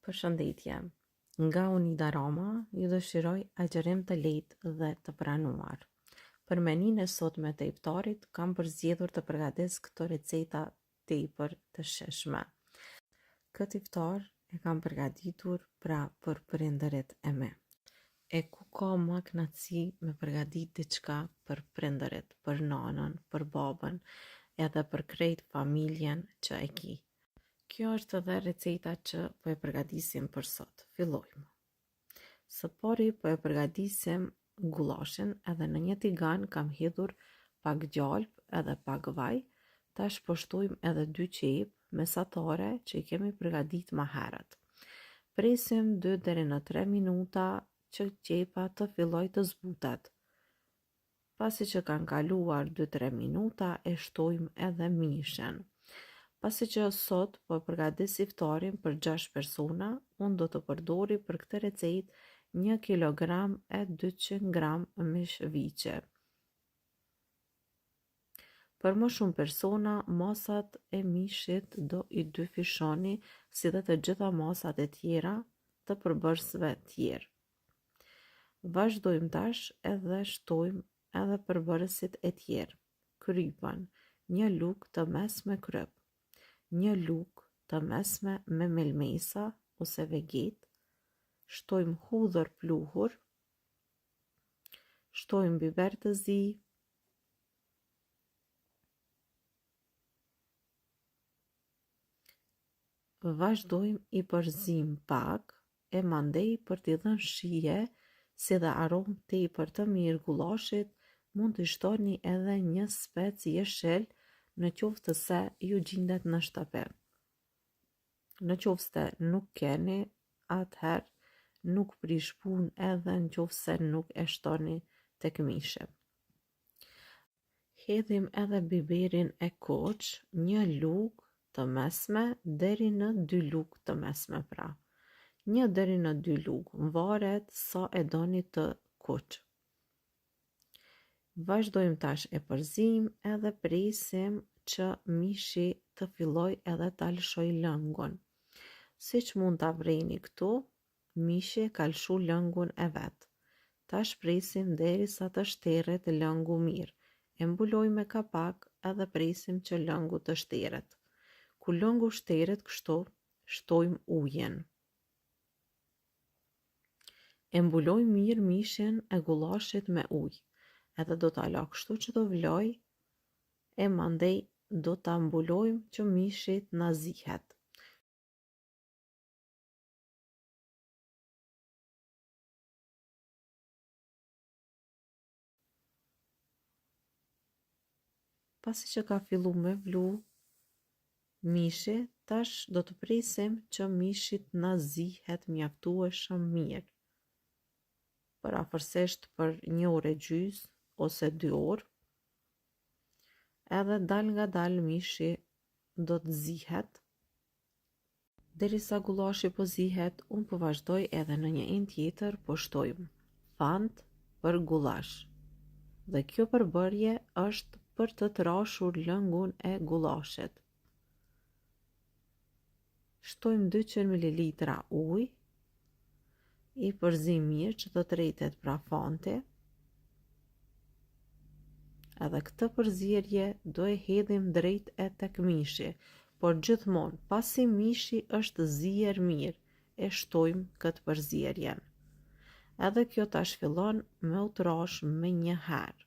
Përshëndetje. Nga Unida Roma, ju dëshiroj agjerim të lehtë dhe të pranuar. Për meninë e sotme të iftarit, kam përzgjedhur të përgatis këto receta tepër të shijshme. Këtë iftar e kam përgatitur për prindërit e mi. E ku ka më kënaqësi me përgatit diçka për prindërit, për nanën, për babën, edhe për krejt familjen që e ki. Kjo është edhe receta që po e përgatisim për sot. Fillojmë. Së pari po e përgatisim gullashin, edhe në një tigan kam hedhur pak gjalp edhe pak vaj. Tash po shtojmë edhe 2 qepë mesatare që i kemi përgatit më herët. Presim 2 deri në 3 minuta që qepa të filloj të zbutet. Pasi që kanë kaluar 2-3 minuta e shtojmë edhe mishin. Pasi që sot po përgatis iftarin për 6 persona, unë do të përdori për këtë recet 1 kg e 200 gram mish viçe. Për më shumë persona, masat e mishit do i dyfishoni si dhe të gjitha masat e tjera të përbërësve tjerë. Vazhdojmë tash edhe shtojmë edhe përbërësit e tjerë. Krypën, 1 lugë të mesme kryp, 1 lugë të mesme me melmesa ose veget, shtojmë hudhër pluhur, shtojmë biber të zi, vazhdojmë i përzim pak e mandej për t'i dhënë shije si dhe aromë tepër të mirë gullashit, mund të shtoni edhe 1 spec jeshil në qoftë se ju gjendet në shtëpi. Në qoftë se nuk keni, atëherë nuk prish punë edhe në qoftë se nuk e shtoni tek mishi. Hedhim edhe biberin e koq, 1 lugë të mesme deri në 2 lugë të mesme pra. 1 deri në 2 lugë, varet sa e doni të koq. Vazhdojmë tash e përzim edhe presim që mishi të filloj edhe të lëshoj lëngun. Siç mund ta vreni këtu, mishi ka lshu lëngun e vet. Tash presim derisa të shteret lëngu mirë. E mbulojmë me kapak edhe presim që lëngu të shteret. Kur lëngu shteret kështu, shtojmë ujin. E mbulojmë mirë mishin e gullashit me ujë. Edhe do t'a la kështu që do vloj e mandej do t'a mbulojmë që mishit na zihet. Pasi që ka fillu me vlu mishi, tash do të presim që mishit na zihet mjaftueshëm mirë. Për afërsisht për 1 orë e gjys ose 2 orë, edhe dal nga dal mishi do të zihet. Derisa gullashi po zihet, unë po vazhdoj edhe në një enë tjetër po shtojmë fant për gullash. Dhe kjo përbërje është për të trashur lëngun e gullashit. Shtojmë 200 ml ujë, i përzim mirë që të tretet pra fanti. Edhe këtë përzierje do e hedhim drejt e tek mishi, por gjithmonë pasi mishi është zier mirë, e shtojmë këtë përzierjen. Edhe kjo tash fillon me u trash me 1 herë,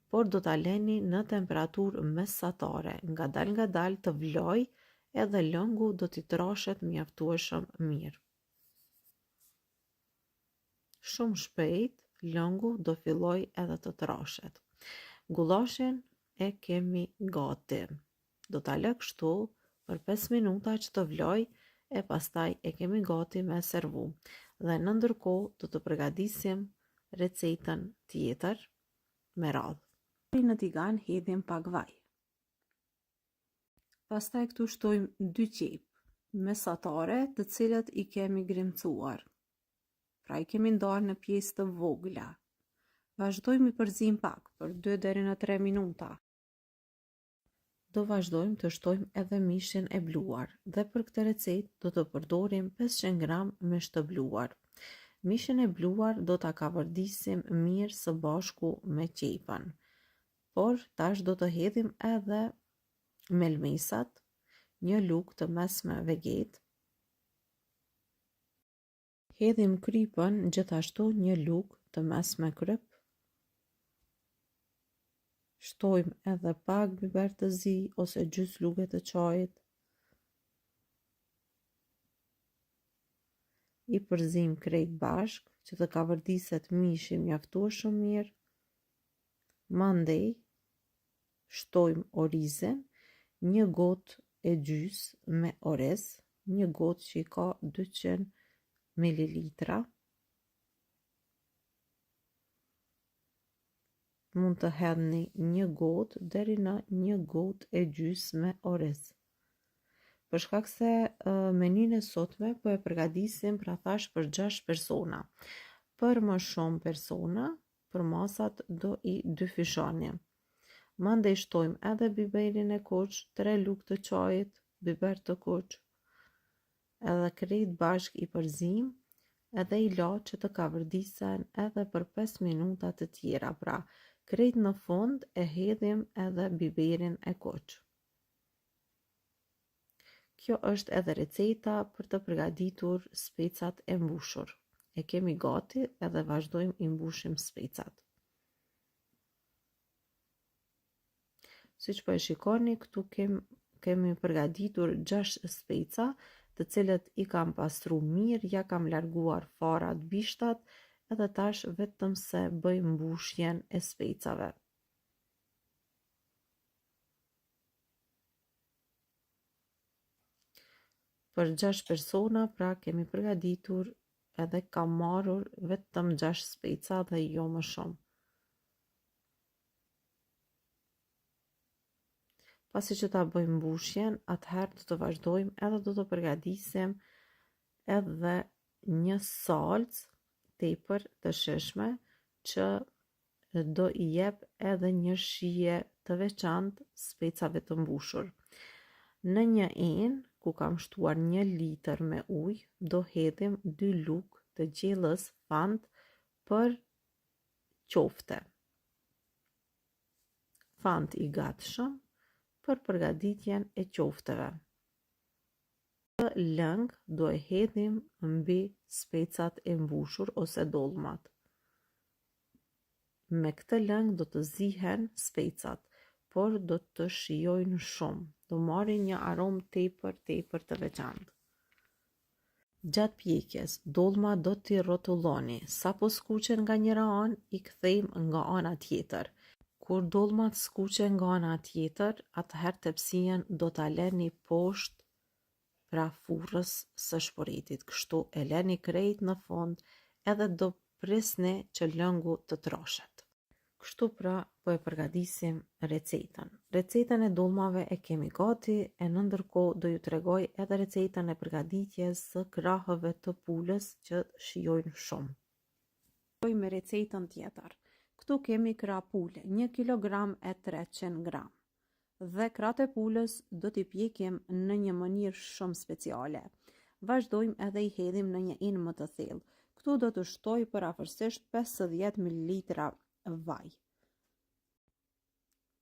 por do ta leni në temperaturë mesatare, ngadal të vloj edhe lëngu do t'i trashet mjaftueshëm mirë. Shumë shpejt lëngu do filloj edhe të trashet. Gullashin e kemi gati. Do t'a lë kështu për 5 minuta që të vloj e pastaj e kemi gati me servu. Dhe në ndërkohë do të përgatisim recetën tjetër me radhë. Në tigan hedhim pak vaj. Pastaj këtu shtojmë 2 qepë mesatare të cilët i kemi grimcuar. Pra i kemi ndarë në pjesë të vogla. Vazhdojmë i përzim pak për 2 deri në 3 minuta. do vazhdojmë të shtojmë edhe mishin e bluar dhe për këtë recetë do të përdorim 500 gram mish të bluar. Mishin e bluar do ta kavërdisim mirë së bashku me qepën, por tash do të hedhim edhe melmesat, një lugë të mesme veget. Hedhim krypën, gjithashtu një lugë të mesme kryp. Shtojmë edhe pak biber të zi ose gjys luge të çajit. I përzim krejt bashk që të kavërdiset mishi mjaftueshëm mirë. Mandej shtojmë orizin, një gotë e gjys me orez, një gotë që i ka 200 ml. Mund të hedhni një gotë deri në një gotë e gjys me orez. Për shkak se menyn e sotme po e përgatisim pra thash për 6 persona. Për më shumë persona, për masat do i dyfishoni. Mandej shtojmë edhe biberin e kuq, 3 lugë të çajit, biber të kuq, edhe krejt bashk i përzim, edhe i la që të kavërdisen edhe për 5 minuta të tjera, pra krejt në fund e hedhim edhe biberin e kuq. Kjo është edhe receta për të përgatitur specat e mbushur. E kemi gati edhe vazhdojmë i mbushim specat. Siç po e shikoni, këtu kemi përgatitur 6 speca, të cilët i kam pastruar mirë, ja kam larguar farat, bishtat, edhe tash vetëm se bëj mbushjen e specave. Për 6 persona, pra kemi përgatitur edhe kam marrur vetëm 6 speca dhe jo më shumë. Pasi që ta bëjmë mbushjen, atëherë do të vazhdojmë edhe do të përgatisim edhe një salcë tepër të shishme që do i jep edhe një shije të veçantë specave të mbushur. Në një enë ku kam shtuar 1 litër me ujë, do hedhim 2 lugë të gjellës fant për qofte. Fant i gatshëm për përgatitjen e qofteve. Këtë lëng do e hedhim mbi specat e mbushur ose dollmat. Me këtë lëng do të zihen specat, por do të shijojnë shumë, do marrin një aromë tepër të veçantë. Gjatë pjekjes, dollmat do t'i rrotulloni, sapo skuqen nga njëra anë, i kthejmë nga ana tjetër. Kur dollmat skuqen nga ana tjetër, atëherë tepsien do ta lëni poshtë pra furrës së shporetit, kështu e lëni krejt në fund edhe do prisni që lëngu të troshet. Kështu pra po e përgatisim recetën. Recetën e dollmave e kemi gati, e në ndërkohë do ju tregoj edhe recetën e përgatitjes së krahëve të pulës që shijojnë shumë. Me recetën tjetër. Këtu kemi krah pule, 1 kg e 300 gram. Dhe krahët e pulës do t'i pjekim në një mënyrë shumë speciale. Vazhdojmë edhe i hedhim në një enë më të thellë. Këtu do të shtoj për afërsisht 50 ml vaj.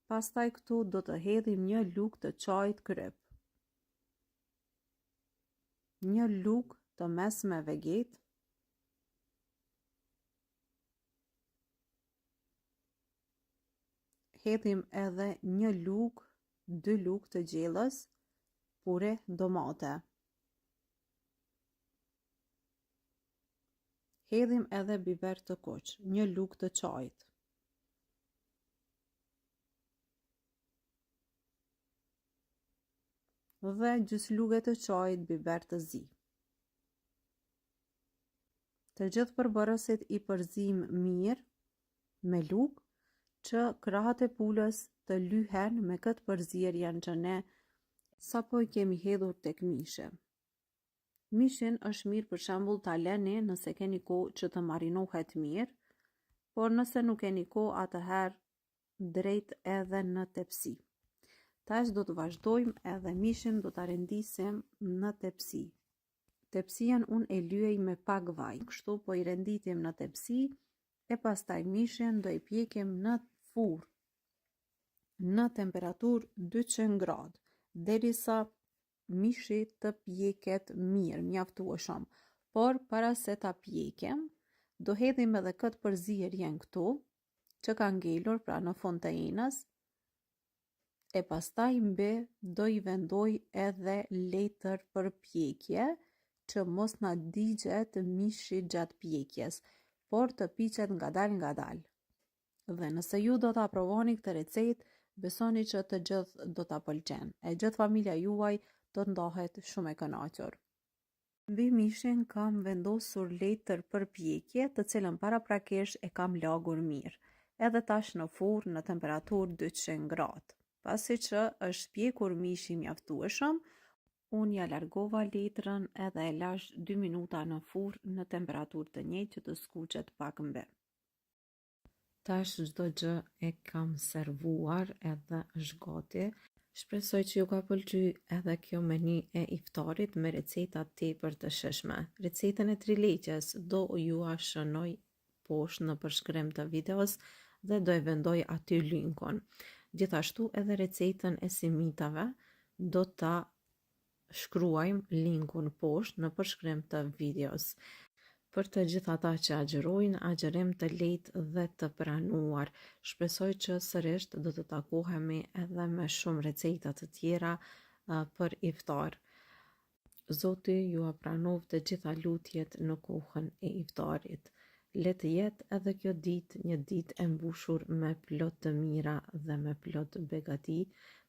Pastaj këtu do të hedhim 1 lugë të çajit kryp, 1 lugë të mesme veget, hedhim edhe 1 lugë, 2 lugë të gjellës pure domate. Hedhim edhe biber të kuq, 1 lugë të çajit. Dhe gjys luge të çajit biber të zi. Të gjithë përbërësit i përzim mirë me lugë që krahët e pulës të lyhen me këtë përzierjen që ne sapo i kemi hedhur tek mishi. Mishin është mirë për shembull ta lëni nëse keni kohë që të marinohet mirë, por nëse nuk keni kohë atëherë drejt edhe në tepsi. Tash do të vazhdojmë edhe mishin do të rendisim në tepsi. Tepsien unë e lyej me pak vaj, kështu po i renditim në tepsi e pastaj mishin do i pjekim në furrë në temperaturë 200 gradë, derisa mishi të pjeket mirë, mjaftueshëm. Por para se ta pjekim, do hedhim edhe këtë përzierjen këtu, që ka ngelur pra në fund të enës, e pastaj mbi do i vendoj edhe letër për pjekje, që mos na digjet mishi gjatë pjekjes, por të piqet ngadal. Dhe nëse ju do ta provoni këtë recetë, besoni që të gjithë do ta pëlqen. E gjithë familja juaj do të ndahet shumë e kënaqur. Mbi mishin kam vendosur letër për pjekje, të cilën paraprakisht e kam lagur mirë. Edhe tash në furrë në temperaturë 200 gradë. Pasi që është pjekur mishi mjaftueshëm, unë ja largova letrën edhe e lash 2 minuta në furrë në temperaturë të njëjtë që të skuqet pak mbi. Tash çdo gjë e kam servuar edhe është gati. Shpresoj që ju ka pëlqyer edhe kjo meni e iftarit me receta tepër të shijshme. Recetën e trileqes do ju a shënoj poshtë në përshkrim të videos dhe do e vendoj aty linkun. Gjithashtu edhe recetën e simitave do ta shkruajmë linkun poshtë në përshkrim të videos. Për të gjithë ata që agjerojnë, agjerim të lehtë dhe të pranuar. Shpresoj që sërish do të takohemi edhe me shumë receta të tjera për iftar. Zoti ju a pranov të gjitha lutjet në kohën e iftarit. Le të jetë edhe kjo ditë një ditë e mbushur me plot të mira dhe me plot begati.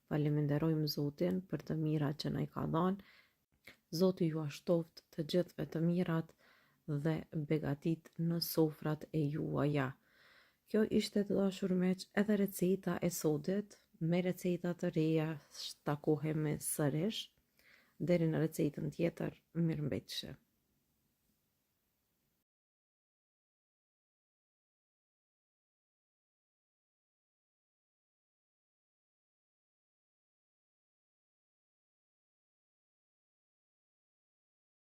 Faleminderojmë Zotin për të mirat që na i ka dhënë. Zoti ju a shtoft të gjithëve të mirat dhe begatit në sofrat e juaja. Kjo ishte të dashur miq edhe receta e sodit, me receta të reja takohemi sërish. Deri në recetën tjetër, mirëmbëjtje.